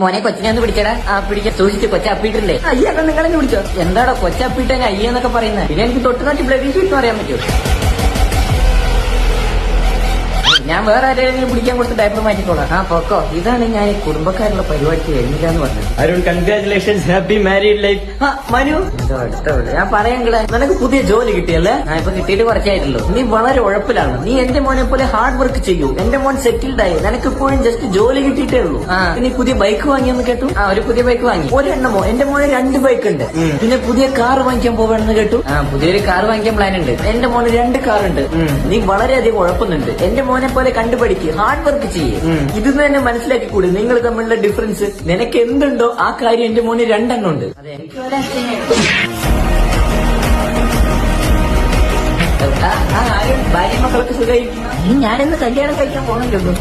മോനെ കൊച്ചിനെ ഒന്ന് പിടിച്ചടാ. പിടിക്കാൻ സൂക്ഷിച്ച് കൊച്ചപ്പിട്ടില്ലേ? അയ്യൊക്കെ നിങ്ങളെന്നെ പിടിച്ചോ. എന്താടാ കൊച്ചപ്പിട്ടെ അയ്യെന്നൊക്കെ പറയുന്നത്? പിന്നെ എനിക്ക് തൊട്ട് നോക്കി ബ്ലഡ് ഷീറ്റ് പറയാൻ പറ്റുമോ? ഞാൻ വേറെ ആരെങ്കിലും പിടിക്കാൻ കൊടുത്ത് ഡയപ്പർ മാറ്റിക്കോളാം. പൊക്കോ. ഇതാണ് ഞാൻ ഈ കുടുംബക്കാരുള്ള പരിപാടിക്ക് വരുന്നില്ലാന്ന് പറഞ്ഞത്. Arun, congratulations, happy married life. Manu, ഞാൻ പറയാങ്കിളെ, നിനക്ക് പുതിയ ജോലി കിട്ടിയല്ലേ? ഞാൻ ഇപ്പൊ കിട്ടിയിട്ട് കുറച്ചായിട്ടുള്ളൂ. നീ വളരെ ഉഴപ്പിലാണ്. നീ എന്റെ മോനെ പോലെ ഹാർഡ് വർക്ക് ചെയ്യൂ. എന്റെ മോൻ സെറ്റിൽഡ് ആയി. നിനക്ക് ഇപ്പോഴും ജസ്റ്റ് ജോലി കിട്ടിയിട്ടേ ഉള്ളൂ. നീ പുതിയ ബൈക്ക് വാങ്ങിയെന്ന് കേട്ടു. ഒരു പുതിയ ബൈക്ക് വാങ്ങി. ഒരെണ്ണമോ? എന്റെ മോനെ 2 ബൈക്ക് ഉണ്ട്. പിന്നെ പുതിയ കാർ വാങ്ങിക്കാൻ പോവാണെന്ന് കേട്ടു. പുതിയൊരു കാർ വാങ്ങിക്കാൻ പ്ലാൻ ഉണ്ട്. എന്റെ മോന് 2 കാർ ഉണ്ട്. നീ വളരെയധികം ഉഴപ്പുന്നുണ്ട്. എന്റെ മോനെ പോലെ കണ്ടുപഠിക്ക്, ഹാർഡ് വർക്ക് ചെയ്യേ. ഇത് തന്നെ മനസ്സിലാക്കി കൂടി നിങ്ങൾ തമ്മിലുള്ള ഡിഫറൻസ്. നിനക്ക് എന്തുണ്ടോ ആ കാര്യം എന്റെ മോന് 2 എണ്ണം ഉണ്ട്. അതെ, എനിക്ക് ഭാര്യ മക്കളൊക്കെ സുഖമായിരിക്കും. ഞാനിന്ന് കല്യാണം കഴിക്കാൻ പോകണല്ലോ.